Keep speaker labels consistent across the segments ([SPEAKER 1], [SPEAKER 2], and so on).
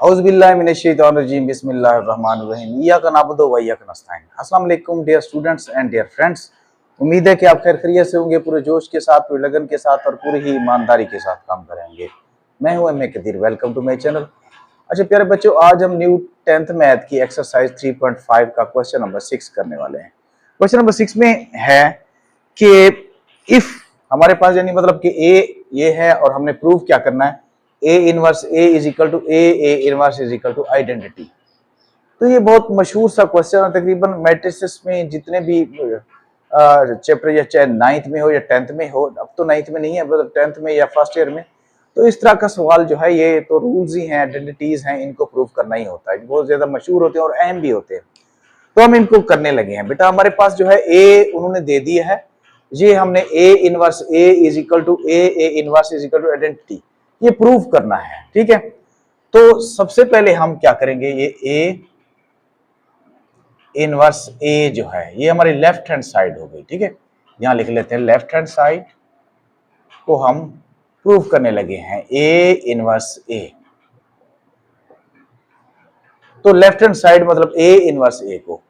[SPEAKER 1] औज़ुबिल्लाहिमिनश्शैतानिर्रजीम बिस्मिल्लाहिर्रहमानिर्रहीम इय्याका नअबुदु व इय्याका नस्तईन। अस्सलाम वालेकुम dear students and dear friends. उम्मीद है कि आप खैर खैरियत से होंगे, पूरे जोश के साथ, पूरी लगन के साथ और पूरी ही ईमानदारी के साथ काम करेंगे। मैं हूं M Qadir, welcome to my channel. अच्छा प्यारे बच्चों, आज हम न्यू 10th मैथ की एक्सरसाइज 3.5 का क्वेश्चन नंबर 6 करने वाले हैं। क्वेश्चन नंबर 6 में है कि इफ हमारे पास यानी मतलब कि ए ये है और हमने प्रूव क्या करना है, A inverse A is equal to A inverse is equal to identity. तो ये बहुत मशहूर सा क्वेश्चन है, तकरीबन मैट्रिसेस में जितने भी चैप्टर या चाहे 9th में हो या 10th में हो, अब तो 9th में नहीं है मतलब 10th में या फर्स्ट ईयर में, तो इस तरह का सवाल जो है ये तो रूल्स ही हैं, आइडेंटिटीज हैं, इनको प्रूव करना ही होता है। बहुत ज्यादा मशहूर होते हैं और अहम भी होते हैं, तो हम इनको करने लगे हैं। बेटा हमारे पास जो है ए उन्होंने दे दिया है, ये हमने A inverse A is equal to A inverse is equal to identity ये प्रूव करना है। ठीक है, तो सबसे पहले हम क्या करेंगे, ये ए इनवर्स ए जो है ये हमारी लेफ्ट हैंड साइड हो गई। ठीक है, यहां लिख लेते हैं लेफ्ट हैंड साइड को हम प्रूव करने लगे हैं ए इनवर्स ए। तो लेफ्ट हैंड साइड मतलब ए इनवर्स ए को,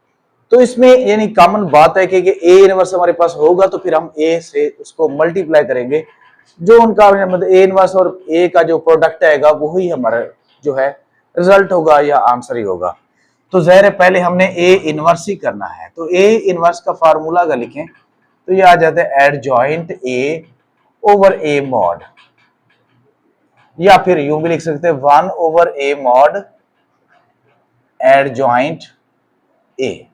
[SPEAKER 1] तो इसमें यानी कॉमन बात है कि ए इनवर्स हमारे पास होगा तो फिर हम ए से उसको मल्टीप्लाई करेंगे, जो उनका मतलब ए इनवर्स और ए का जो प्रोडक्ट आएगा वही हमारा जो है रिजल्ट होगा या आंसर ही होगा। तो ज़ाहिर है पहले हमने ए इनवर्स ही करना है, तो ए इनवर्स का फार्मूला अगर लिखें तो ये आ जाता है adjoint A over A mod, या फिर यूं भी लिख सकते हैं 1 over A mod adjoint A,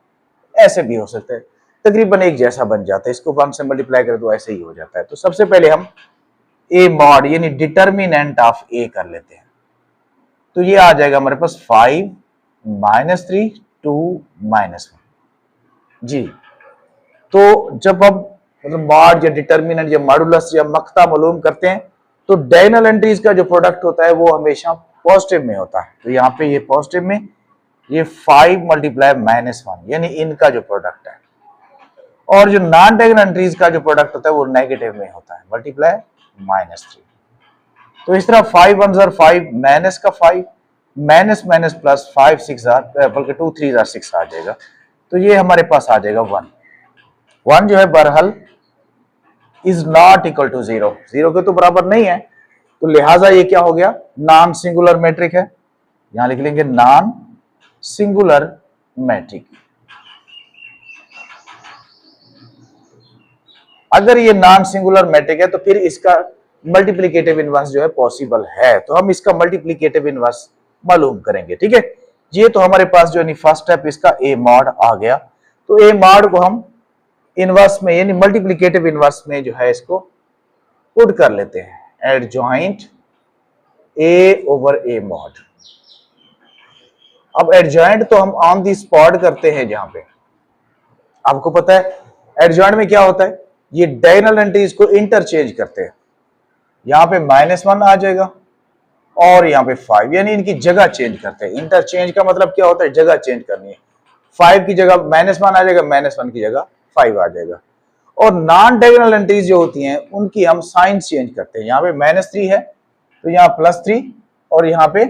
[SPEAKER 1] ऐसे भी हो सकते हैं, तकरीबन एक जैसा बन जाता है। इसको 1 से मल्टीप्लाई करें तो ऐसे ही हो जाता है। तो सबसे पहले हम ए मॉड यानी डिटर्मिनेंट ऑफ ए कर लेते हैं, तो ये आ जाएगा हमारे पास 5 - 3 2 -1 जी। तो जब हम मतलब मॉड या डिटर्मिनेंट या मॉडुलस या मक्ता मालूम करते हैं तो डायगोनल एंट्रीज का जो प्रोडक्ट होता है वो हमेशा पॉजिटिव में होता है। तो यहाँ पे ये पॉजिटिव में ये 5 × -1 यानी इनका जो प्रोडक्ट है, और जो नॉन डायगोनल एंट्रीज का जो प्रोडक्ट होता है वो नेगेटिव में होता है, मल्टीप्लाई -3। तो इस तरह 5 1s are 5 माइनस का 5 माइनस माइनस प्लस 5 6 बल्कि 2 3 6 आ जाएगा। तो ये हमारे पास आ जाएगा 1 जो है बहरहाल इज नॉट इक्वल टू 0 के तो बराबर नहीं है, तो लिहाजा ये क्या हो गया, नॉन सिंगुलर मैट्रिक है। यहां लिख लेंगे नॉन सिंगुलर मैट्रिक। अगर ये नॉन सिंगुलर मैट्रिक है तो फिर इसका मल्टीप्लिकेटिव इनवर्स जो है पॉसिबल है, तो हम इसका मल्टीप्लिकेटिव इनवर्स मालूम करेंगे। ठीक है, ये तो हमारे पास जो यानी फर्स्ट स्टेप इसका ए मॉड आ गया, तो ए मॉड को हम इनवर्स में यानी मल्टीप्लिकेटिव इनवर्स में जो है इसको पुट कर लेते हैं, adjoint A over A mod. अब एडजॉइंट तो हम ऑन दी स्पॉट करते हैं, जहां पे आपको पता है एडजॉइंट में क्या होता है, ये डायगोनल एंट्रीज को इंटरचेंज करते हैं। यहां पे -1 आ जाएगा और यहाँ पे 5 यानी इनकी जगह चेंज करते हैं। इंटरचेंज का मतलब क्या होता है, जगह चेंज करनी है। 5 की जगह -1 आ जाएगा, -1 की जगह 5 आ जाएगा। और नॉन डायगोनल एंट्रीज जो होती हैं उनकी हम साइन चेंज करते हैं। यहाँ पे -3 है तो यहाँ +3 और यहाँ पे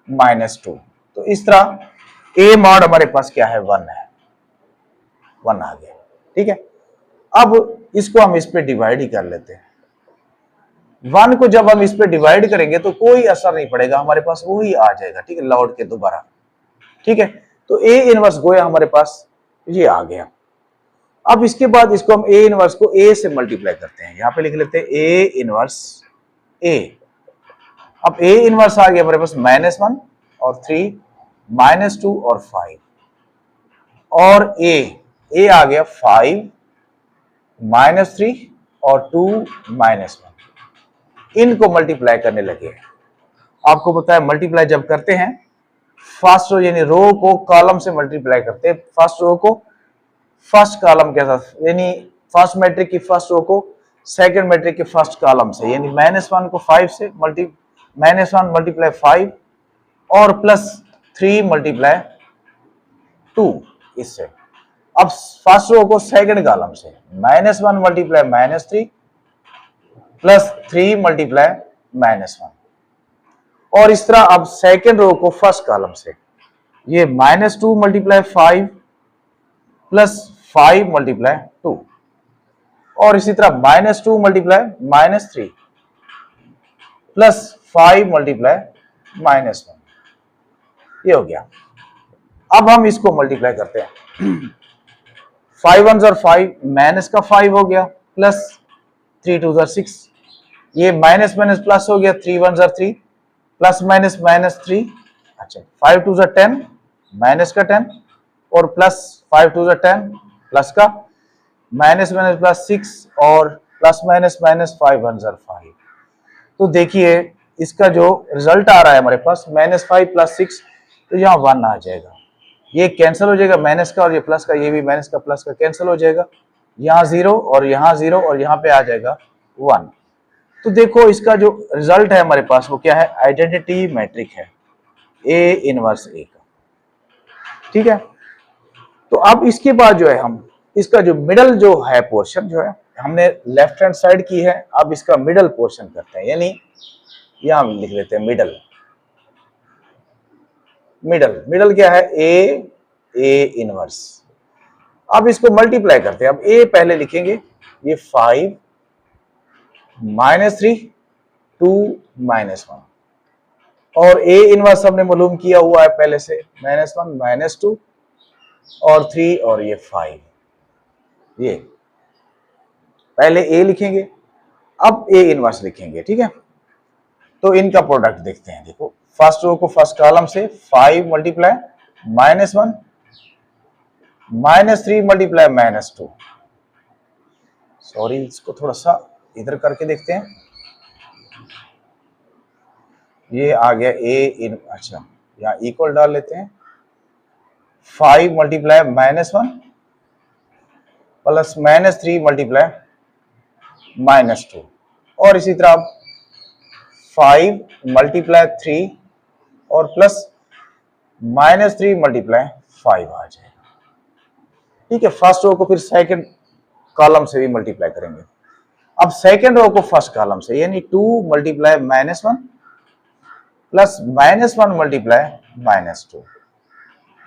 [SPEAKER 1] -2। तो इस तरह ए मॉड हमारे पास क्या है, 1 है, 1 आ गया। ठीक है, अब इसको हम इस पे डिवाइड ही कर लेते हैं। 1 को जब हम इस पे डिवाइड करेंगे तो कोई असर नहीं पड़ेगा, हमारे पास वही आ जाएगा। ठीक है, लौट के दोबारा। ठीक है, तो ए इनवर्स गोया हमारे पास ये आ गया। अब इसके बाद इसको हम ए इनवर्स को ए से मल्टीप्लाई करते हैं। यहां पे लिख लेते हैं ए इनवर्स ए। अब ए इनवर्स आ गया हमारे पास -1 और 3 -2 और 5, और ए आ गया 5 -3 और 2 -1। इनको मल्टीप्लाई करने लगे। आपको पता है मल्टीप्लाई जब करते हैं फर्स्ट रो यानी रो को कॉलम से मल्टीप्लाई करते हैं, फर्स्ट रो को फर्स्ट कॉलम के साथ, यानी फर्स्ट मैट्रिक की फर्स्ट रो को सेकंड मैट्रिक के फर्स्ट कॉलम से, यानी -1 को 5 से -1 मल्टीप्लाई 5 और +3 मल्टीप्लाई 2 इससे। अब फर्स्ट रो को सेकंड कॉलम से -1 मल्टीप्लाई -3 +3 मल्टीप्लाई -1, और इस तरह अब सेकेंड रो को फर्स्ट कॉलम से, ये -2 मल्टीप्लाई 5 प्लस 5 मल्टीप्लाई 2, और इसी तरह -2 मल्टीप्लाई -3 प्लस 5 मल्टीप्लाई -1, ये हो गया। अब हम इसको मल्टीप्लाई करते हैं, 5 1 और 5 माइनस का 5 हो गया, प्लस 3 2 6, ये माइनस माइनस प्लस हो गया, 3 1 3 प्लस माइनस -3, अच्छा 5 2 10 माइनस का 10 और प्लस 5 2 10 प्लस का माइनस माइनस प्लस 6 और प्लस माइनस माइनस 5 1 5। तो देखिए इसका जो रिजल्ट आ रहा है हमारे पास -5 प्लस 6, तो यहाँ 1 आ जाएगा, ये कैंसिल हो जाएगा माइनस का और ये प्लस का, ये भी माइनस का प्लस का कैंसिल हो जाएगा, यहाँ 0 और यहाँ 0 और यहाँ पे आ जाएगा 1। तो देखो इसका जो रिजल्ट है हमारे पास वो क्या है, आइडेंटिटी मैट्रिक है A इनवर्स A का, ठीक है। तो अब इसके बाद जो है हम इसका जो मिडल जो है पोर्शन जो है, हमने लेफ्ट हैंड साइड की है, अब इसका मिडल पोर्शन करते हैं, यानी यहां लिख लेते हैं मिडल। मिडल मिडल क्या है, A इनवर्स। अब इसको मल्टीप्लाई करते हैं, अब A पहले लिखेंगे, ये 5 -3 2 -1, और A इनवर्स हमने मालूम किया हुआ है पहले से, -1 -2 और 3 और ये 5, ये पहले A लिखेंगे, अब A इनवर्स लिखेंगे, ठीक है। तो इनका प्रोडक्ट देखते हैं, देखो फर्स्ट रो को फर्स्ट कॉलम से 5 मल्टीप्लाई -1 -3 मल्टीप्लाई -2, सॉरी इसको थोड़ा सा इधर करके देखते हैं, ये आ गया A इन, अच्छा यहाँ इक्वल डाल लेते हैं, 5 मल्टीप्लाई -1 प्लस -3 मल्टीप्लाई -2, और इसी तरह 5 मल्टीप्लाई 3 और प्लस -3 मल्टीप्लाई 5 आ जाएगा, ठीक है। फर्स्ट रो को फिर सेकंड कॉलम से भी मल्टीप्लाई करेंगे, अब सेकंड रो को फर्स्ट कॉलम से, यानी 2 मल्टीप्लाई -1 प्लस -1 मल्टीप्लाई -2,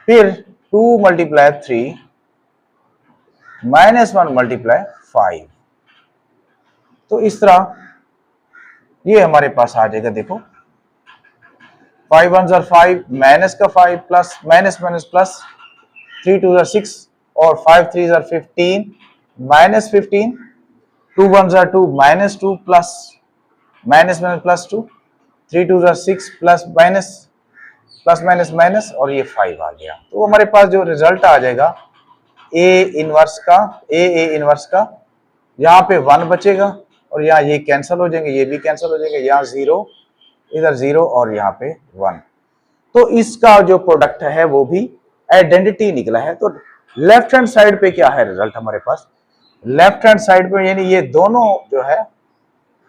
[SPEAKER 1] फिर 2 मल्टीप्लाई 3 -1 मल्टीप्लाई 5। तो इस तरह ये हमारे पास आ जाएगा, देखो 5 1 5 माइनस का 5 प्लस माइनस माइनस प्लस 3 2 6 और 5 3 15 -15, 2 1 2 -2 plus minus minus plus 2, 3 2 6 plus minus minus और ये 5 आ गया। तो हमारे पास जो रिजल्ट आ जाएगा A इनवर्स का, A इनवर्स का, यहाँ पे 1 बचेगा और यहाँ ये कैंसिल हो जाएंगे, ये भी कैंसिल हो जाएंगे, यहाँ 0 इधर 0 और यहाँ पे 1। तो इसका जो प्रोडक्ट है वो भी आइडेंटिटी निकला है। तो लेफ्ट हैंड साइड पे क्या है रिजल्ट हमारे पास, लेफ्ट हैंड साइड पे यानी ये दोनों जो है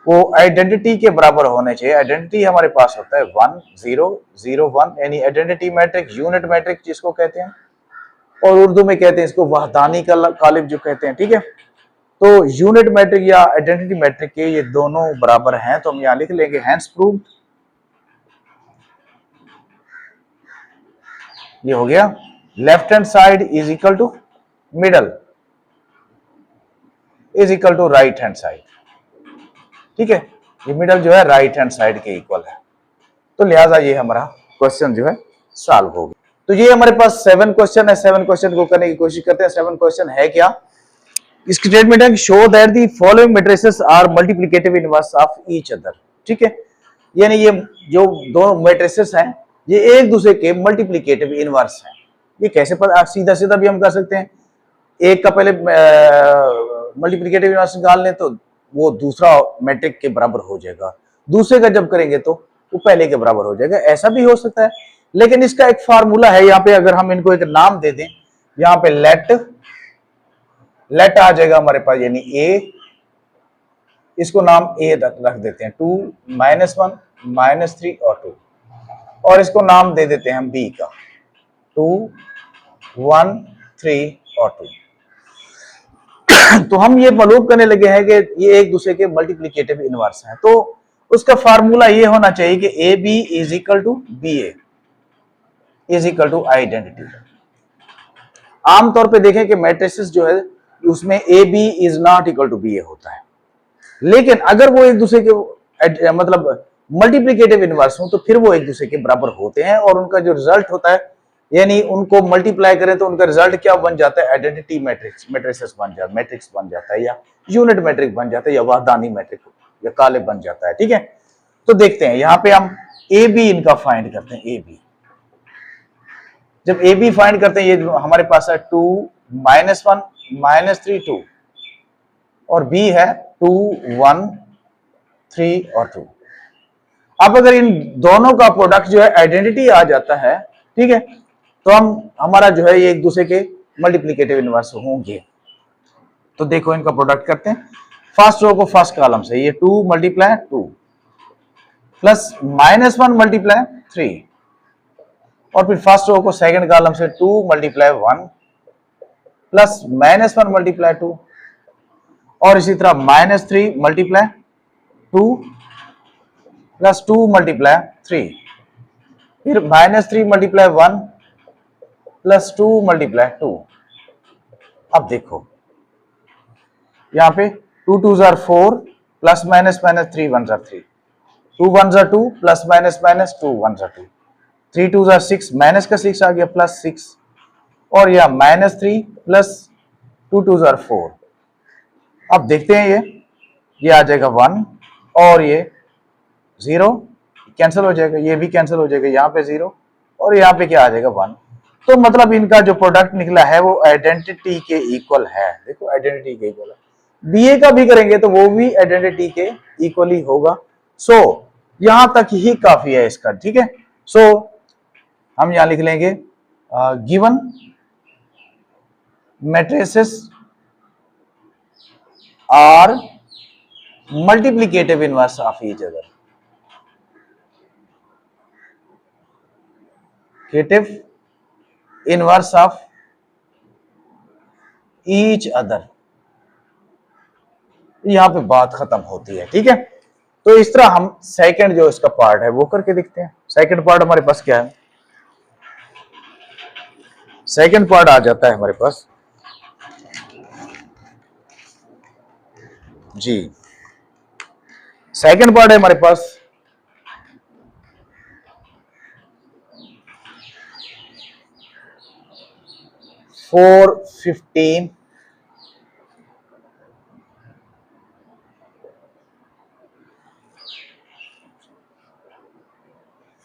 [SPEAKER 1] वो आइडेंटिटी के बराबर होने चाहिए। आइडेंटिटी हमारे पास होता है 1 0 0 1, यानी आइडेंटिटी मैट्रिक, यूनिट मैट्रिक जिसको कहते हैं, और उर्दू में कहते हैं इसको वहदानी कालिब जो कहते हैं, ठीक है। तो यूनिट मैट्रिक या आइडेंटिटी मैट्रिक के ये दोनों बराबर हैं, तो हम यहां लिख लेंगे हैंस प्रूव्ड, ये हो गया। Left hand side is equal to middle is equal to right hand side, ठीक है। ये मिडल जो है राइट हैंड साइड के इक्वल है, तो लिहाजा ये हमारा क्वेश्चन जो है सॉल्व हो गया। तो ये हमारे पास 7 क्वेश्चन है, 7 क्वेश्चन को करने की कोशिश करते हैं। 7 क्वेश्चन है क्या, इसकी स्टेटमेंट है show that the following matrices are multiplicative inverse of each other, ठीक है। यानी ये जो दो मैट्रिसेस हैं ये एक दूसरे के मल्टीप्लिकेटिव इनवर्स हैं। ये कैसे पता, सीधा सीधा भी हम कर सकते हैं, एक का पहले मल्टीप्लिकेटिव इनवर्स निकाल लें तो वो दूसरा मैट्रिक के बराबर हो जाएगा, दूसरे का जब करेंगे तो वो पहले के बराबर हो जाएगा, ऐसा भी हो सकता है। लेकिन इसका एक फार्मूला है, यहाँ पे अगर हम इनको एक नाम दे दें, यहाँ पे लेट आ जाएगा हमारे पास, यानी A, इसको नाम A रख देते हैं, 2 -1 -3 और 2, और इसको नाम दे देते हैं हम B का, 2 1 3 और 2। तो हम ये मालूम करने लगे हैं कि ये एक दूसरे के मल्टीप्लिकेटिव इनवर्स हैं। तो उसका फार्मूला ये होना चाहिए कि A B is equal to B A is equal to identity. आमतौर पे देखें कि मैट्रिसेस जो है उसमें A B is not equal to B A होता है, लेकिन अगर वो एक दूसरे के मतलब मल्टीप्लिकेटिव इनवर्स हो तो फिर वो एक दूसरे के बराबर होते हैं और उनका जो रिजल्ट होता है, यानी उनको मल्टीप्लाई करें तो उनका रिजल्ट क्या बन जाता है, आइडेंटिटी मैट्रिक्स मैट्रिसेस बन जाता है, मैट्रिक्स बन जाता है, या यूनिट मैट्रिक्स बन जाता है, या वहदानी मैट्रिक्स या काले बन जाता है। ठीक है, तो देखते हैं यहां पे हम ए बी इनका फाइंड करते हैं। ए बी, जब ए बी फाइंड करते हैं, ये हमारे पास है 2 -1 -3 2 और बी है 2 1 3 और 2। अब अगर इन दोनों का प्रोडक्ट जो है आइडेंटिटी आ जाता है, ठीक है, तो हमारा जो है ये एक दूसरे के मल्टीप्लिकेटिव इनवर्स होंगे। तो देखो इनका प्रोडक्ट करते हैं। फर्स्ट रो को फर्स्ट कॉलम से, ये 2 मल्टीप्लाई 2 प्लस -1 मल्टीप्लाई 3, और फिर फर्स्ट रो को सेकंड कॉलम से 2 मल्टीप्लाई 1 प्लस -1 मल्टीप्लाई 2, और इसी तरह -3 मल्टीप्लाई 2 प्लस 2 मल्टीप्लाई 3, फिर -3 मल्टीप्लाई 1 प्लस 2 मल्टीप्लाई 2। अब देखो यहां पे 2 2 jar 4 plus minus 3 1 jar 3, 2 1 jar 2 plus minus 2 1 jar 2, 3 2 jar 6 minus का 6 आ गया प्लस 6, और यह -3 प्लस 2 2 जार 4। अब देखते हैं ये आ जाएगा 1 और ये 0 कैंसिल हो जाएगा, ये भी कैंसिल हो जाएगा, यहाँ पे 0 और यहाँ पे क्या आ जाएगा 1। तो मतलब इनका जो प्रोडक्ट निकला है वो आइडेंटिटी के इक्वल है। देखो आइडेंटिटी के इक्वल है। बीए का भी करेंगे तो वो भी आइडेंटिटी के इक्वल ही होगा। सो यहां तक ही काफी है इसका। ठीक है, सो हम यहां लिख लेंगे given matrices are multiplicative inverse of each other. Inverse of each other, यहां पे बात खत्म होती है। ठीक है, तो इस तरह हम सेकंड जो इसका पार्ट है वो करके देखते हैं। सेकंड पार्ट हमारे पास क्या है, सेकंड पार्ट आ जाता है हमारे पास जी, सेकंड पार्ट है हमारे पास 4 15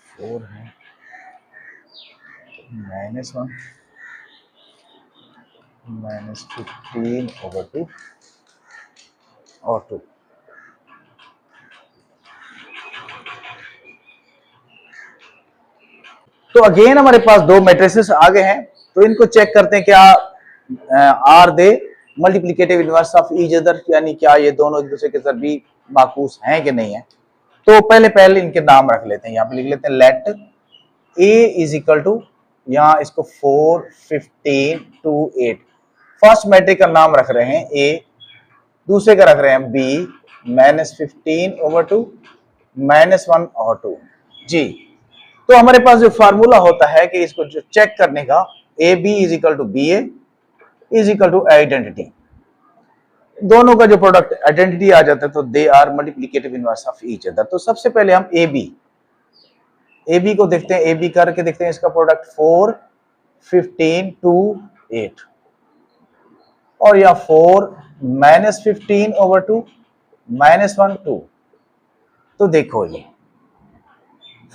[SPEAKER 1] 4 है -1 -15/2 और 2। तो अगेन हमारे पास दो मैट्रिसेस आ गए हैं, तो इनको चेक करते हैं क्या are they multiplicative inverse of each other, यानी क्या ये दोनों एक दूसरे के साथ भी माकूस हैं कि नहीं है। तो पहले इनके नाम रख लेते हैं। यहाँ पे लिख लेते हैं let A is equal to, यहाँ इसको 4 15 2 8, फर्स्ट मैट्रिक का नाम रख रहे हैं ए, दूसरे का रख रहे हैं बी -15/2 -1 और 2 जी। तो हमारे पास जो फार्मूला होता है कि इसको जो चेक करने का, A B is equal to B A is equal to identity, दोनों का जो प्रोडक्ट आइडेंटिटी आ जाता है तो they are multiplicative inverse of each other. तो सबसे पहले हम ए बी को देखते हैं, ए बी करके देखते हैं इसका प्रोडक्ट 4 15 2 8 और या 4 -15/2 -1 2। तो देखो ये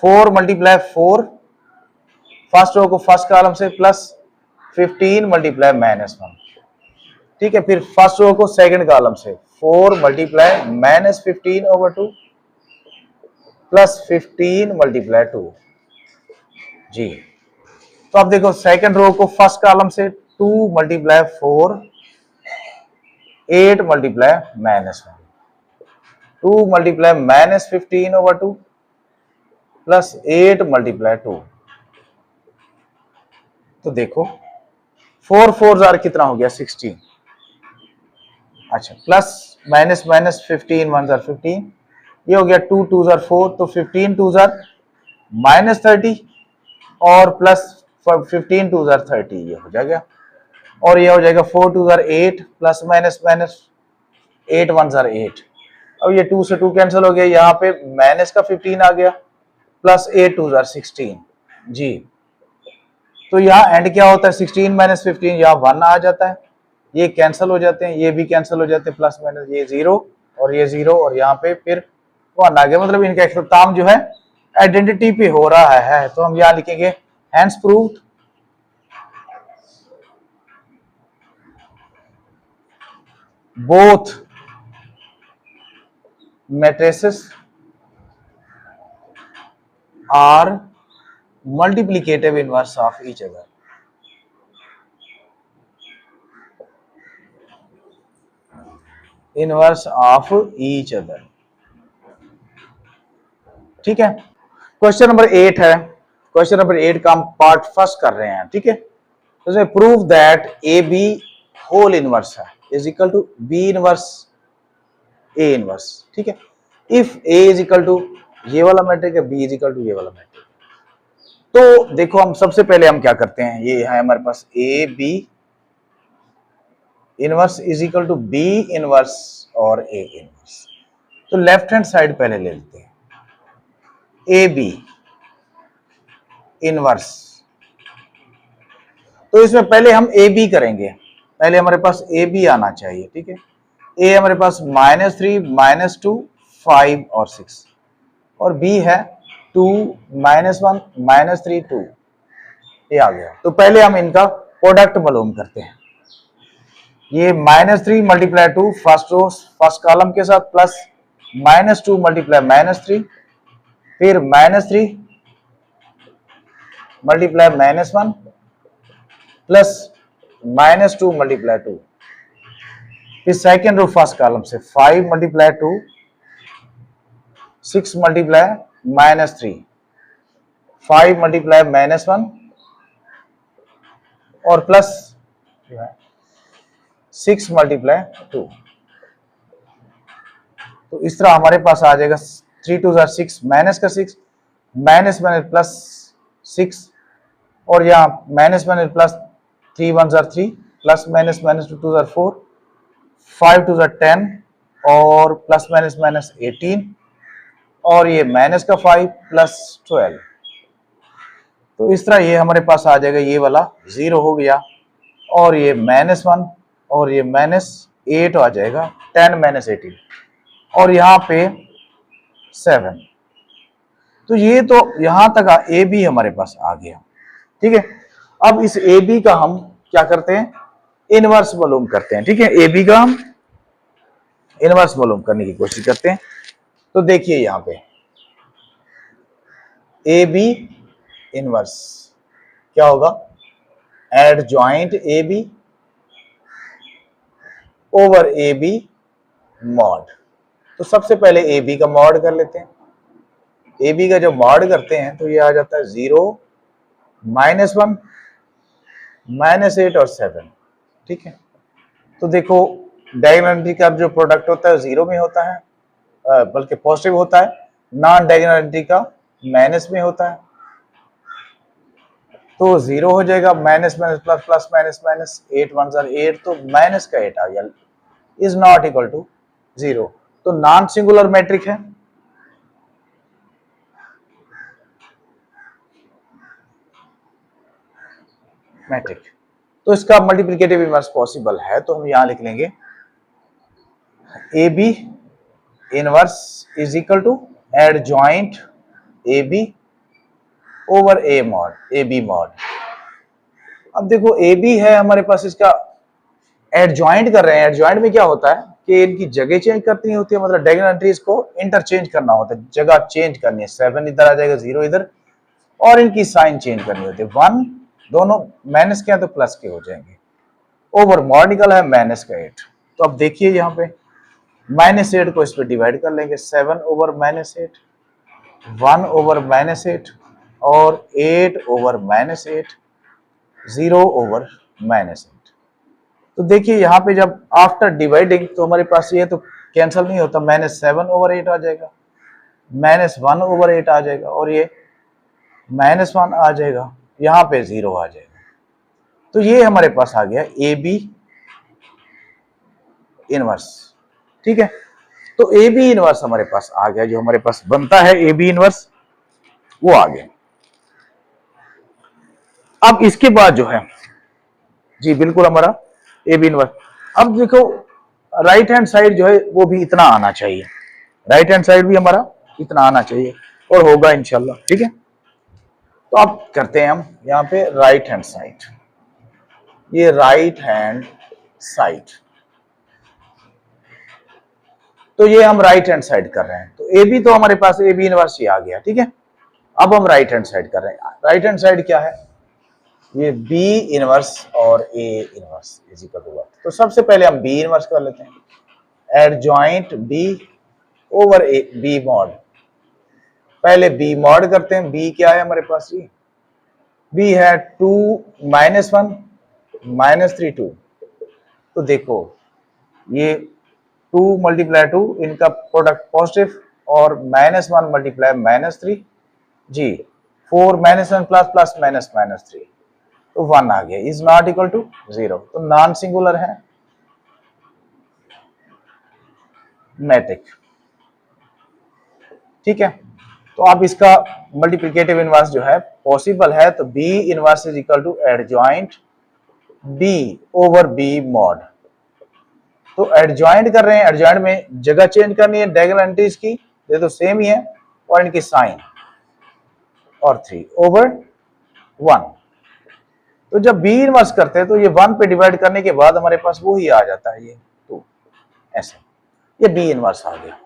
[SPEAKER 1] 4 मल्टीप्लाई 4, फर्स्ट रो को फर्स्ट कॉलम से प्लस 15 मल्टीप्लाई -1, ठीक है, फिर फर्स्ट रो को सेकंड कॉलम से 4 मल्टीप्लाई -15/2 प्लस 15 मल्टीप्लाई 2 जी। तो अब देखो सेकंड रो को फर्स्ट कॉलम से 2 multiply 4 8 multiply -1, 2 multiply -15/2 plus 8 multiply 2। तो देखो 4 4 जार कितना हो गया 16, अच्छा, प्लस माइनस 15 1 जार 15 ये हो गया 2 2 जार 4, तो 15 2 जार -30 और प्लस 15 2 जार 30, ये हो जाएगा। और ये हो जाएगा 4 2 jar 8 plus minus minus 8 1 jar 8। अब ये 2 से 2 कैंसिल हो गया, यहाँ पे माइनस का 15 आ गया प्लस 8 2 जार 16 जी। तो यहाँ एंड क्या होता है, 16 माइनस 15, यहाँ 1 आ जाता है, ये कैंसिल हो जाते हैं, ये भी कैंसिल हो जाते हैं, प्लस माइनस ये 0 और ये 0 और यहाँ पे फिर 1 आ गया। मतलब इनका इख्तिताम जो है आइडेंटिटी पे हो रहा है। तो हम यहाँ लिखेंगे hence proved both matrices are multiplicative inverse of each other। Inverse of each other, ठीक है। क्वेश्चन नंबर 8 है। क्वेश्चन नंबर 8 का हम पार्ट फर्स्ट कर रहे हैं, ठीक है। तो इसमें prove that A B whole inverse है is equal to B inverse A inverse, ठीक है। If A is equal to ये वाला मैट्रिक है, बी इज इक्वल टू ये वाला मैट्रिक। तो देखो हम सबसे पहले हम क्या करते हैं, ये है हमारे पास A B inverse is equal to B inverse और ए इनवर्स। तो लेफ्ट हैंड साइड पहले ले लेते हैं, ए बी इनवर्स। तो इसमें पहले हम ए बी करेंगे, पहले हमारे पास ए बी आना चाहिए, ठीक है। ए हमारे पास -3 -2 5 और 6 और बी है 2 -1 -3 2, ये आ गया। तो पहले हम इनका प्रोडक्ट मालूम करते हैं। ये -3 multiply 2 first row first column के साथ प्लस -2 मल्टीप्लाई -3 फिर -3 मल्टीप्लाई -1 प्लस -2 मल्टीप्लाई 2 फिर सेकेंड रो फर्स्ट कॉलम से 5 मल्टीप्लाई 2 6 मल्टीप्लाई -3 5 मल्टीप्लाई -1 और प्लस 6 मल्टीप्लाई 2। तो इस तरह हमारे पास आ जाएगा 3 2 जार 6 माइनस का 6 माइनस माइनस प्लस 6 और यहाँ minus minus plus 3 1 jar 3 plus minus minus 2 jar 4 5 2 jar 10 और प्लस माइनस माइनस 18 और ये माइनस का 5 प्लस 12। तो इस तरह ये हमारे पास आ जाएगा, ये वाला 0 हो गया और ये -1 और ये -8 आ जाएगा 10 -18 और यहाँ पे 7। तो ये तो यहां तक ए बी हमारे पास आ गया, ठीक है। अब इस ए बी का हम क्या करते हैं, इनवर्स मालूम करते हैं, ठीक है। ए बी का हम इनवर्स मालूम करने की कोशिश करते हैं। तो देखिए यहां पे ए बी इनवर्स क्या होगा, adjoint A B over A B mod. तो सबसे पहले ए बी का मॉड कर लेते हैं। ए बी का जब मॉड करते हैं तो ये आ जाता है 0 -1 -8 और 7, ठीक है। तो देखो डायगोनल का जो प्रोडक्ट होता है 0 में होता है, बल्कि पॉजिटिव होता है, नॉन डायगोनल का माइनस में होता है। तो 0 हो जाएगा, minus minus plus plus minus minus 8 1 jar 8, तो माइनस का 8 आ गया, इज नॉट इक्वल टू 0। तो नॉन सिंगुलर मैट्रिक है। मैट्रिक तो इसका मल्टीप्लिकेटिव इनवर्स पॉसिबल है। तो हम यहां लिख लेंगे A B inverse is equal to adjoint A B over A mod, A B mod. अब देखो ए बी है हमारे पास, इसका एडजॉइंट कर रहे हैं। एडजॉइंट में क्या होता है कि इनकी जगह चेंज करनी होती है, मतलब डायगोनल एंट्रीज को इंटरचेंज करना होता है, जगह चेंज करनी है। 7 इधर आ जाएगा, 0 इधर, और इनकी साइन चेंज करनी होती है। 1 दोनों माइनस के हैं तो प्लस के हो जाएंगे। ओवर मॉड निकला है माइनस का 8। तो अब देखिए यहाँ पे -8 को इस पे डिवाइड कर लेंगे, 7 ओवर -8, 1 ओवर -8 और 8 ओवर -8, 0 ओवर -8। तो देखिए यहाँ पे जब आफ्टर डिवाइडिंग तो हमारे पास ये तो कैंसिल नहीं होता, -7 ओवर 8 आ जाएगा -1/8 आ जाएगा और ये -1 आ जाएगा, यहां पे 0 आ जाएगा। तो ये हमारे पास आ गया ए बी इनवर्स। ठीक है, तो ए बी इनवर्स हमारे पास आ गया, जो हमारे पास बनता है ए बी इनवर्स वो आ गया। अब इसके बाद जो है जी बिल्कुल हमारा ए बी इनवर्स, अब देखो राइट हैंड साइड जो है वो भी इतना आना चाहिए, राइट हैंड साइड भी हमारा इतना आना चाहिए और होगा इंशाल्लाह। ठीक है, तो अब करते हैं हम यहाँ पे राइट हैंड साइड, ये राइट हैंड साइड, तो ये हम राइट हैंड साइड कर रहे हैं। तो ए बी तो हमारे पास ए बी इनवर्स ही आ गया। ठीक है, अब हम राइट हैंड साइड कर रहे हैं। राइट हैंड साइड क्या है, ये बी इनवर्स और A inverse is equal to what. तो सबसे पहले हम बी इनवर्स कर लेते हैं, adjoint B over A B mod. पहले बी मॉड करते हैं, बी क्या है हमारे पास, ये बी है 2 -1 -3 2। तो देखो ये 2 × 2 इनका प्रोडक्ट पॉजिटिव और -1 × -3 जी 4 -1 प्लस -3 तो 1 आ गया, इज नॉट इक्वल टू 0। तो नॉन सिंगुलर है मैट्रिक। ठीक है, तो आप इसका मल्टीप्लिकेटिव इनवर्स जो है पॉसिबल है, तो B inverse is equal to adjoint B over B mod. तो एडजॉइंट कर रहे हैं, एडजॉइंट में जगह चेंज करनी है डायगोनल एंट्रीज की, ये तो सेम ही है, और इनकी साइन और 3 ओवर 1। तो जब बी इनवर्स करते हैं तो ये 1 पे डिवाइड करने के बाद हमारे पास वो ही आ जाता है, ये 2 ऐसे, ये बी इनवर्स आ गया।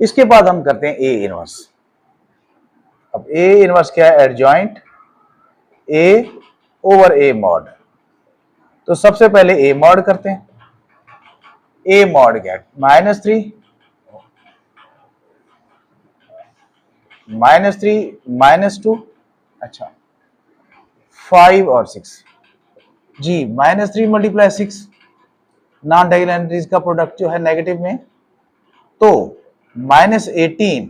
[SPEAKER 1] इसके बाद हम करते हैं ए इनवर्स। अब ए इनवर्स क्या है, adjoint A over A mod. तो सबसे पहले ए मॉड करते हैं, ए मॉड क्या है, -3 -2 अच्छा 5 और 6 जी, -3 × 6 नॉन डायगोनल एंट्रीज का प्रोडक्ट जो है नेगेटिव में, तो -18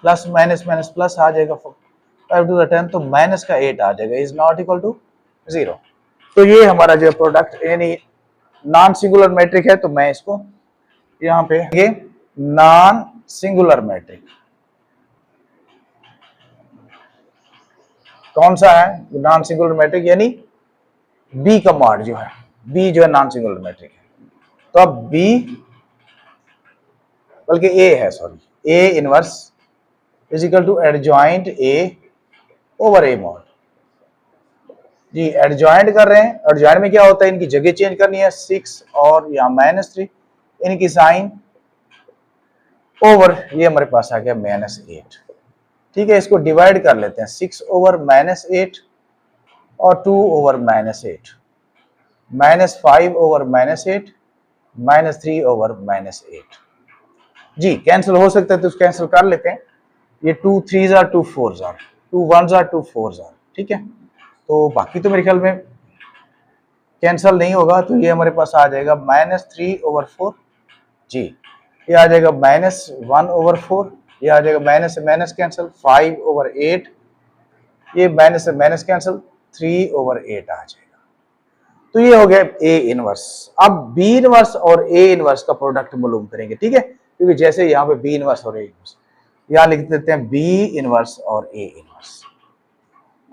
[SPEAKER 1] प्लस माइनस माइनस प्लस आ जाएगा 5 टू द 10, तो माइनस का 8 आ जाएगा, इज नॉट इक्वल टू 0। तो ये हमारा जो प्रोडक्ट यानी नॉन सिंगुलर मैट्रिक है, तो मैं इसको यहाँ पे ये नॉन सिंगुलर मैट्रिक कौन सा है, नॉन सिंगुलर मैट्रिक यानी बी का मॉड जो है, बी जो है नॉन सिंगुलर मैट्रिक है। तो अब बी बल्कि ए है, sorry, A inverse is equal to adjoint A over A mod. जी एडजॉइंट कर रहे हैं, एडजॉइंट में क्या होता है, इनकी जगह चेंज करनी है, 6 और या -3, इनकी साइन ओवर, ये हमारे पास आ गया -8। ठीक है, इसको डिवाइड कर लेते हैं, 6 ओवर -8 और 2 ओवर -8, -5 ओवर -8, -3 ओवर -8। जी कैंसिल हो सकता है तो कैंसिल कर लेते हैं, ये 2 3s are 2 4s are 2 1s are 2 4s are। ठीक है, तो बाकी तो मेरे ख्याल में कैंसिल नहीं होगा, तो ये हमारे पास आ जाएगा -3 ओवर 4 जी, ये आ जाएगा -1 ओवर 4, ये आ जाएगा माइनस से माइनस कैंसिल 5 ओवर 8, ये माइनस से माइनस कैंसिल 3 ओवर 8 आ जाएगा। तो ये हो गया ए इनवर्स। अब बी इनवर्स और ए इनवर्स का प्रोडक्ट मालूम करेंगे। ठीक है, क्योंकि जैसे यहाँ पे बी इनवर्स और ए इनवर्स, यहाँ लिख देते हैं बी इनवर्स और ए इनवर्स।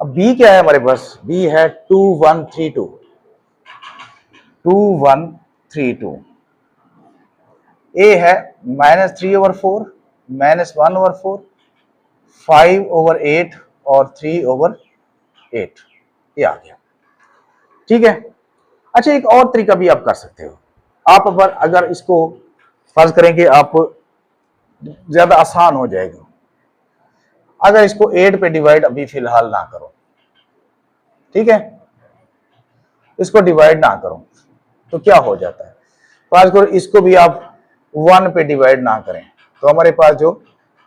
[SPEAKER 1] अब बी क्या है हमारे पास, बी है 2 1 3 2, 2 1 3 2, ए है -3 ओवर 4, -1 ओवर 4, 5 ओवर 8 और 3 ओवर 8, ये आ गया। ठीक है, अच्छा एक और तरीका भी आप कर सकते हो, आप अगर इसको फर्ज करें कि आप ज्यादा आसान हो जाएगा, अगर इसको 8 पे डिवाइड अभी फिलहाल ना करो, ठीक है, इसको डिवाइड ना करो, तो क्या हो जाता है, फर्ज करो इसको भी आप 1 पे डिवाइड ना करें, तो हमारे पास जो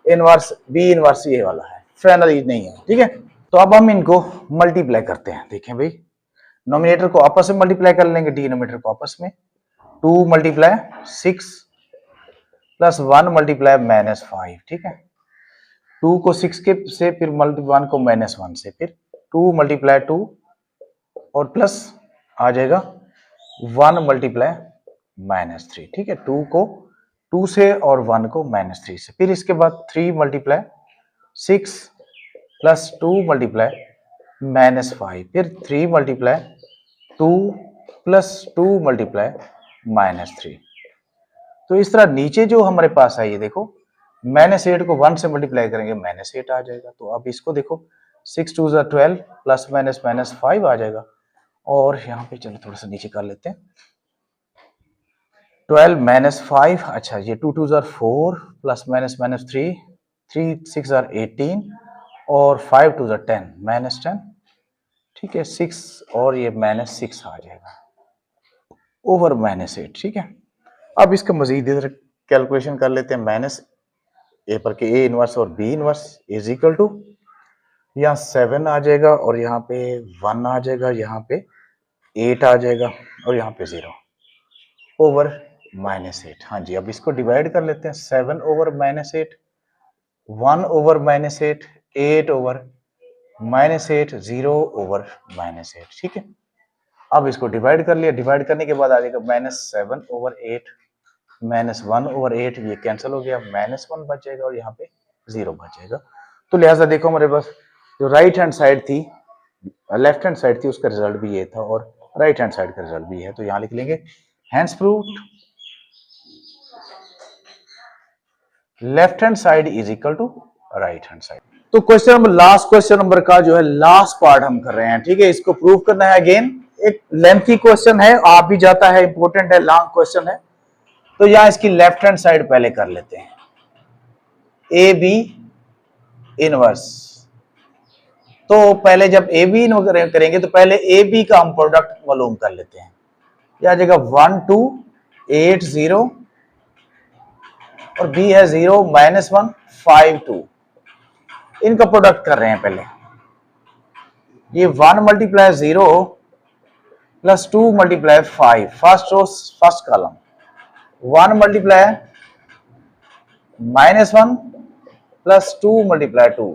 [SPEAKER 1] इनवर्स बी इनवर्स ये वाला है, फाइनली नहीं है। ठीक है, तो अब हम इनको मल्टीप्लाई करते हैं। देखें भाई, नोमिनेटर को आपस में मल्टीप्लाई कर लेंगे, डिनोमिनेटर को आपस में, 2 × 6 + 1 × -5। ठीक है, 2 को 6 के से, फिर मल्टी 1 को -1 से, फिर 2 मल्टीप्लाई 2 और प्लस आ जाएगा 1 मल्टीप्लाई -3। ठीक है, 2 को 2 से और 1 को -3 से, फिर इसके बाद 3 मल्टीप्लाई 6 प्लस 2 मल्टीप्लाई -5, फिर 3 मल्टीप्लाई 2 प्लस 2 मल्टीप्लाई -3। तो इस तरह नीचे जो हमारे पास है, ये देखो -8 को 1 से मल्टीप्लाई करेंगे -8 आ जाएगा। तो अब इसको देखो 6 2 12 प्लस माइनस -5 आ जाएगा। और यहाँ पे चलो थोड़ा सा नीचे कर लेते हैं, 12 -5, अच्छा ये 2 2 4 प्लस -3, 3 6 18 और 5 2 10 -10। ठीक है, 6 और ये -6 आ जाएगा ओवर -8। ठीक है, अब इसका मजीद इधर कैलकुलेशन कर लेते हैं। माइनस ए पर के ए इनवर्स और B inverse is equal to, यहाँ 7 आ जाएगा और यहाँ पे 1 आ जाएगा, यहाँ पे 8 आ जाएगा और यहाँ पे 0 ओवर -8। हाँ जी, अब इसको डिवाइड कर लेते हैं। 7 ओवर -8, 1 ओवर -8, 8 ओवर -8, 0 ओवर -8। ठीक है, अब इसको डिवाइड कर लिया। डिवाइड करने के बाद आ जाएगा -7 ओवर 8, -1 ओवर 8, ये कैंसिल हो गया, -1 बच जाएगा और यहाँ पे 0 बच जाएगा। तो लिहाजा देखो हमारे पास जो राइट हैंड साइड थी, लेफ्ट हैंड साइड थी, उसका रिजल्ट भी ये था और राइट हैंड साइड का रिजल्ट भी है। तो यहाँ लिख लेंगे hence proved left hand side is equal to right hand side. तो question number, last question number का जो है लास्ट पार्ट हम कर रहे हैं। ठीक है, इसको प्रूव करना है। अगेन एक लेंथी क्वेश्चन है, आ भी जाता है, इंपॉर्टेंट है, लॉन्ग क्वेश्चन है। तो यहां इसकी लेफ्ट हैंड साइड पहले कर लेते हैं, ए बी इनवर्स। तो पहले जब ए बी इनवर्स करेंगे तो पहले ए बी का हम प्रोडक्ट मालूम कर लेते हैं। यह आ जाएगा 1 2 8 0 और बी है 0 -1 5 2। इनका प्रोडक्ट कर रहे हैं पहले। ये 1 multiply 0 plus 2 multiply 5, first row first column, 1 multiply -1 plus 2 multiply 2,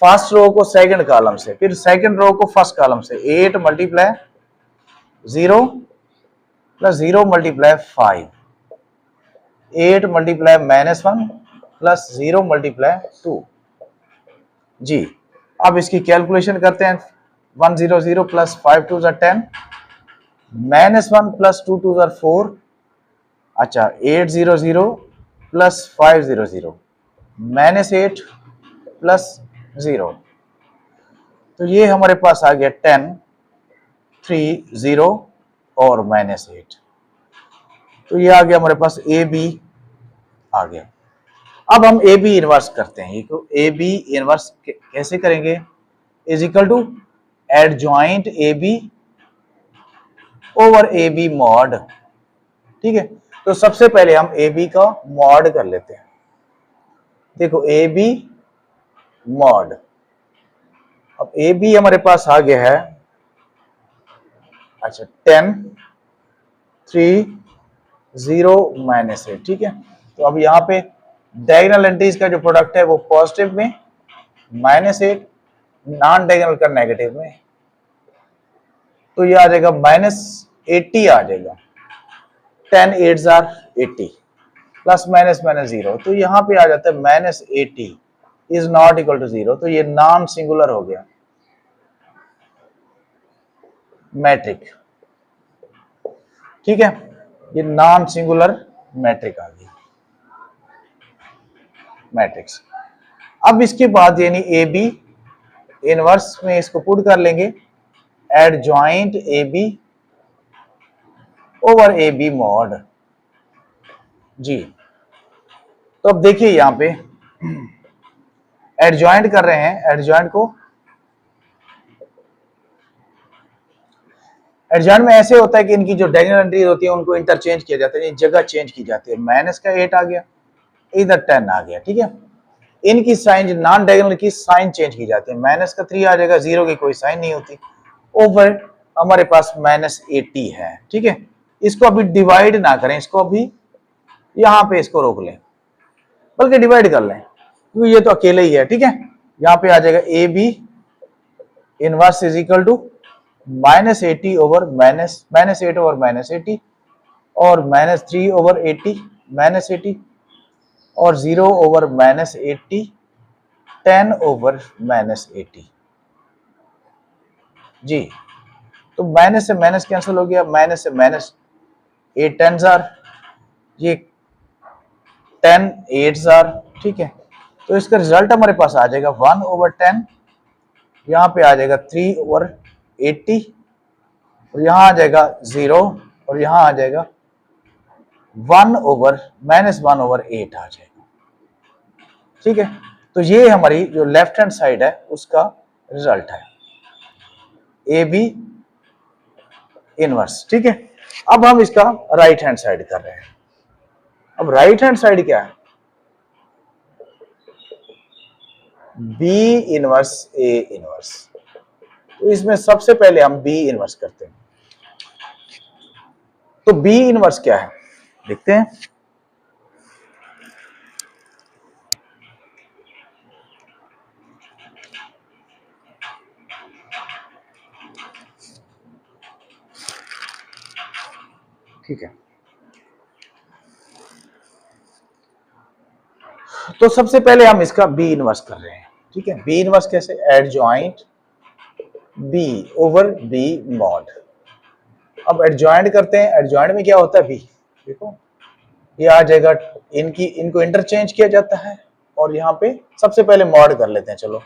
[SPEAKER 1] first row को सेकंड कॉलम से, फिर सेकंड रो को फर्स्ट कॉलम से, 8 multiply 0 plus 0 multiply 5, 8 multiply -1 plus 0 multiply 2। जी, अब इसकी कैलकुलेशन करते हैं। 1 0 0 प्लस 5 2 10, -1 प्लस 2 2 4, अच्छा 8 0 0 प्लस 5 0 0, -8 प्लस 0। तो ये हमारे पास आ गया 10 3 0 और -8। तो ये आ गया हमारे पास ए बी आ गया। अब हम ए बी इनवर्स करते हैं। तो ए बी इनवर्स कैसे करेंगे, is equal to adjoint A B over A B mod. ठीक है, तो सबसे पहले हम ए बी का मॉड कर लेते हैं। देखो ए बी मॉड, अब ए बी हमारे पास आ गया है, अच्छा 10 3 0 -8। ठीक है, तो अब यहाँ पे डायगोनल एंट्रीज का जो प्रोडक्ट है वो पॉजिटिव में, -8 नॉन डायगोनल का नेगेटिव में। तो ये आ जाएगा -80 आ जाएगा, 10 8s are 80 plus minus minus 0। तो यहाँ पे आ जाता है -80 इज नॉट इक्वल टू 0। तो ये नॉन सिंगुलर हो गया मैट्रिक। ठीक है, ये नॉन सिंगुलर मैट्रिक आ गई, मैट्रिक्स। अब इसके बाद यानी ए बी इनवर्स में इसको पुट कर लेंगे, adjoint A B over A B mod. जी, तो अब देखिए यहां पे एडजॉइंट कर रहे हैं। एडजॉइंट को, एडजॉइंट में ऐसे होता है कि इनकी जो डायगोनल एंट्रीज होती है उनको इंटरचेंज किया जाता है, जगह चेंज की जाती है। माइनस का 8 आ गया, इधर 10 आ गया। ठीक है, इनकी साइन जो नॉन डायगोनल की साइन चेंज की जाती है। माइनस का 3 आ जाएगा, 0 की कोई साइन नहीं होती। ओवर हमारे पास -80 है। ठीक है, इसको अभी डिवाइड ना करें, इसको अभी यहां पे इसको रोक लें, बल्कि डिवाइड कर लें। क्योंकि ये तो अकेले ही है, ठीक है। यहाँ पे आ जाएगा A B inverse is equal to -80 over -8 over -80 और -3 ओवर 80 -80 और 0 ओवर -80 10 ओवर -80 जी। तो माइनस से माइनस कैंसिल हो गया, माइनस से माइनस 8 10 जार, ये 10 8 जार, ठीक है। तो इसका रिजल्ट हमारे पास आ जाएगा 1 ओवर 10, यहाँ पे आ जाएगा 3 ओवर 80 और यहाँ आ जाएगा 0 और यहाँ आ जाएगा 1 ओवर -1 ओवर 8 आ जाएगा, ठीक है। तो ये हमारी जो लेफ्ट हैंड साइड है उसका रिजल्ट है ए बी इनवर्स, ठीक है। अब हम इसका राइट हैंड साइड कर रहे हैं। अब राइट हैंड साइड क्या है, बी इनवर्स ए इनवर्स। तो इसमें सबसे पहले हम बी इनवर्स करते हैं। तो बी इनवर्स क्या है देखते हैं। ठीक है, तो सबसे पहले हम इसका बी इनवर्स कर रहे हैं, ठीक है। बी इनवर्स कैसे, adjoint B over B mod. अब एडजॉइंट करते हैं, एडजॉइंट में क्या होता है बी, देखो ये आ जाएगा, इनको इंटरचेंज किया जाता है और यहाँ पे सबसे पहले मॉड कर लेते हैं, चलो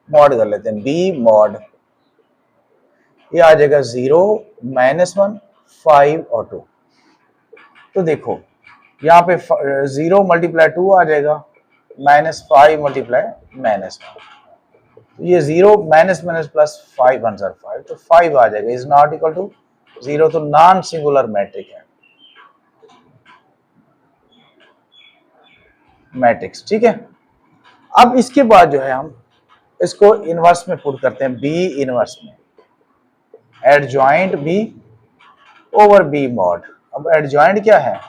[SPEAKER 1] मॉड कर लेते हैं, बी मॉड, ये आ जाएगा 0 -1 5 और 2। तो देखो यहाँ पे 0 मल्टीप्लाई 2 आ जाएगा, -5 मल्टीप्लाई -1, ये 0 माइनस माइनस प्लस 5 1 5, तो 5 आ जाएगा, इज नॉट इक्वल टू 0, तो नॉन सिंगुलर मैट्रिक है, मैट्रिक्स, ठीक है। अब इसके बाद जो है हम इसको इनवर्स में पुट करते हैं, बी इनवर्स में, adjoint B over B mod. अब एडजॉइंट क्या है,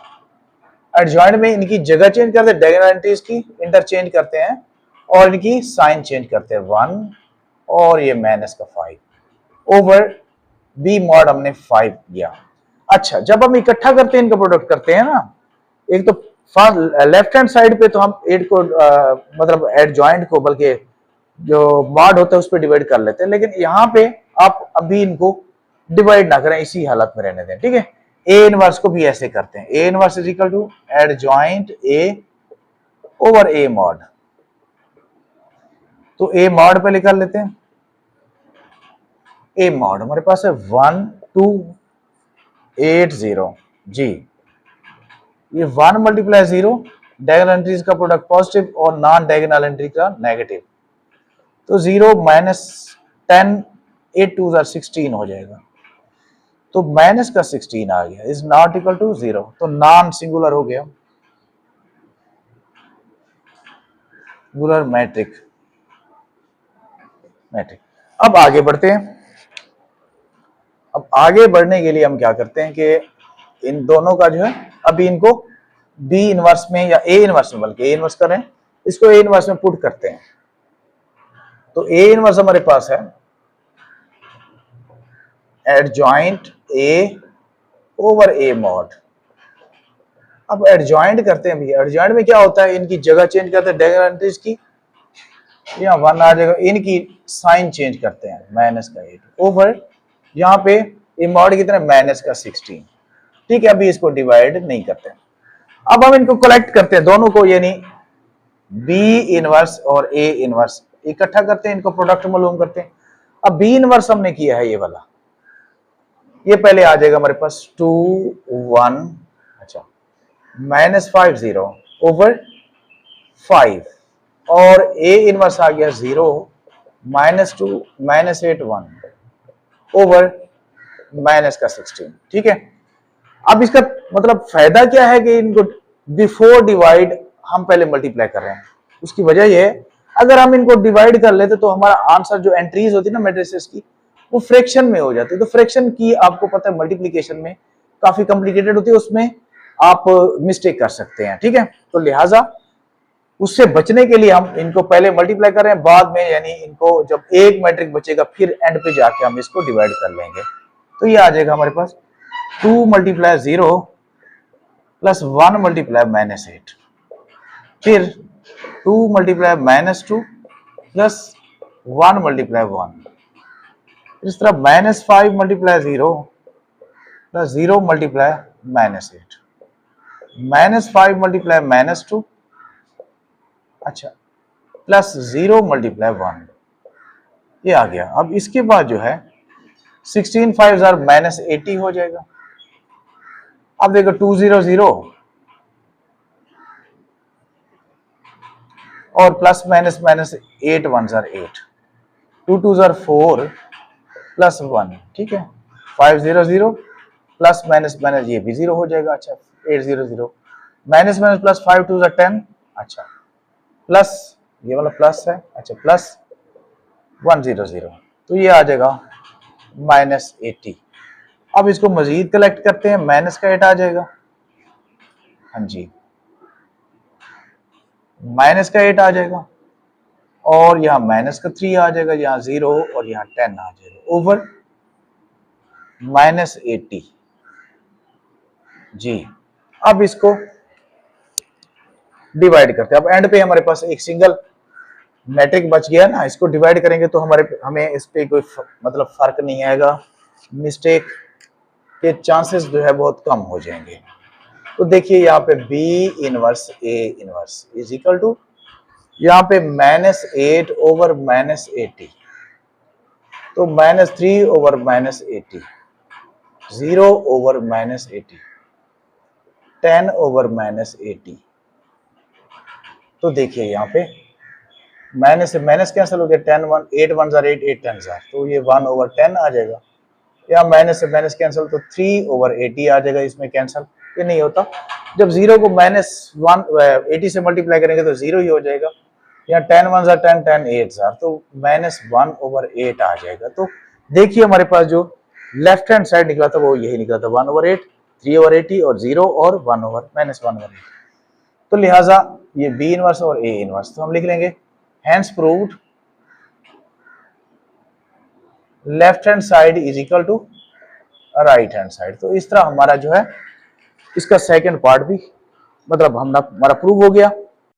[SPEAKER 1] एडजॉइंट में इनकी जगह चेंज करते हैं, डायगोनल एंट्रीज की इंटरचेंज करते हैं और इनकी साइन चेंज करते हैं, 1 और ये माइनस का 5 ओवर बी मॉड हमने 5 लिया। अच्छा, जब हम इकट्ठा करते हैं, इनका प्रोडक्ट करते हैं ना, एक तो लेफ्ट हैंड साइड पे तो हम 8 को मतलब एडजॉइंट को बल्कि जो मॉड होता है उस पर डिवाइड कर लेते हैं, लेकिन यहाँ पे आप अभी इनको डिवाइड ना करें, इसी हालत में रहने दें, ठीक है। ए इनवर्स को भी ऐसे करते हैं, A inverse is equal to adjoint A over A mod. तो ए मॉड पे लिख लेते हैं, ए मॉड हमारे पास है 1 2 8 0 जी, ये 1 मल्टीप्लाई 0, डायगोनल एंट्रीज का प्रोडक्ट पॉजिटिव और नॉन डायगोनल एंट्री का नेगेटिव, तो 0 -10 8 2 16 हो जाएगा, तो माइनस का 16 आ गया, इज नॉट इक्वल टू 0, तो नॉन सिंगुलर हो गया, सिंगुलर मैट्रिक। अब आगे बढ़ते हैं। अब आगे बढ़ने के लिए हम क्या करते हैं कि इन दोनों का जो है अभी इनको बी इनवर्स में या ए इनवर्स में, बल्कि ए इनवर्स कर रहे हैं, इसको ए इनवर्स में पुट करते हैं। तो ए इनवर्स हमारे पास है adjoint A over A mod. अब एडजॉइंट करते हैं भैया, एडजॉइंट में क्या होता है, इनकी जगह चेंज करते हैं, डायगोनल एंट्रीज की, यहाँ 1 आ जाएगा, इनकी साइन चेंज करते हैं, माइनस का 8 ओवर यहाँ पे ये मॉड कितना माइनस का 16, ठीक है। अभी इसको डिवाइड नहीं करते हैं, अब हम इनको कलेक्ट करते हैं दोनों को, यानी बी इनवर्स और ए इनवर्स इकट्ठा करते हैं, इनको प्रोडक्ट मालूम करते हैं। अब बी इनवर्स हमने किया है ये वाला, ये पहले आ जाएगा हमारे पास 2 1, अच्छा -5 0 ओवर 5 और ए इनवर्स आ गया 0 -2 -8 1 ओवर माइनस का 16, ठीक है। अब इसका मतलब फायदा क्या है कि इनको बिफोर डिवाइड हम पहले मल्टीप्लाई कर रहे हैं, उसकी वजह यह है अगर हम इनको डिवाइड कर लेते तो हमारा आंसर जो एंट्रीज होती है ना मैट्रिसेस की, वो फ्रैक्शन में हो जाती है। तो फ्रैक्शन की आपको पता है मल्टीप्लिकेशन में काफी कॉम्प्लिकेटेड होती है, उसमें आप मिस्टेक कर सकते हैं, ठीक है। तो लिहाजा उससे बचने के लिए हम इनको पहले मल्टीप्लाई कर रहे हैं, बाद में यानी इनको जब एक मैट्रिक बचेगा फिर एंड पे जाके हम इसको डिवाइड कर लेंगे। तो ये आ जाएगा हमारे पास 2 × 0 प्लस 1 × -8, फिर 2 × -2 प्लस 1 × 1, इस तरह -5 × 0 प्लस 0 × -8, -5 × -2, अच्छा, प्लस 0 × 1, ये आ गया। अब इसके बाद जो है 16 5 -80 हो जाएगा। अब देखो 2 0 0 और प्लस माइनस माइनस 8 1 8, 2 2 4 प्लस 1, ठीक है। 5 0 0 प्लस माइनस माइनस ये भी 0 हो जाएगा। अच्छा 8 0 0 माइनस माइनस प्लस 5 2 10, अच्छा प्लस ये वाला प्लस है, अच्छा प्लस 1 0 0, तो ये आ जाएगा -80। अब इसको मजीद कलेक्ट करते हैं, माइनस का 8 आ जाएगा, हाँ जी माइनस का 8 आ जाएगा, और यहाँ माइनस का 3 आ जाएगा, यहाँ 0 और यहाँ 10 आ जाएगा, ओवर -80 जी। अब इसको डिवाइड करते हैं। अब एंड पे हमारे पास एक सिंगल मैट्रिक बच गया ना, इसको डिवाइड करेंगे तो हमें इस पे कोई मतलब फर्क नहीं आएगा, मिस्टेक के चांसेस जो है बहुत कम हो जाएंगे। तो देखिए यहाँ पे B inverse A inverse is equal to यहाँ पे -8 ओवर -80, तो -3 ओवर -80, 0 ओवर -80, 10 ओवर -80। तो देखिए यहाँ पे माइनस से माइनस कैंसिल हो गया, 10 1 8 1 8 8 10 तो ये 1 ओवर 10 आ जाएगा। यहाँ माइनस से माइनस कैंसिल तो 3 ओवर 80 आ जाएगा, इसमें कैंसिल ये नहीं होता। जब 0 को -80 से मल्टीप्लाई करेंगे तो 0 ही हो जाएगा। यहाँ 10 1 10 10 8 तो -1 ओवर 8 आ जाएगा। तो देखिए हमारे पास जो लेफ्ट हैंड साइड निकला था वो यही निकला था, 1 ओवर 8, 3 ओवर 80 और 0 और -1 ओवर 8। तो लिहाजा ये B इनवर्स और A इनवर्स, तो हम लिख लेंगे hence proved left hand side is equal to right hand side. तो इस तरह हमारा जो है इसका सेकंड पार्ट भी मतलब हमारा प्रूव हो गया।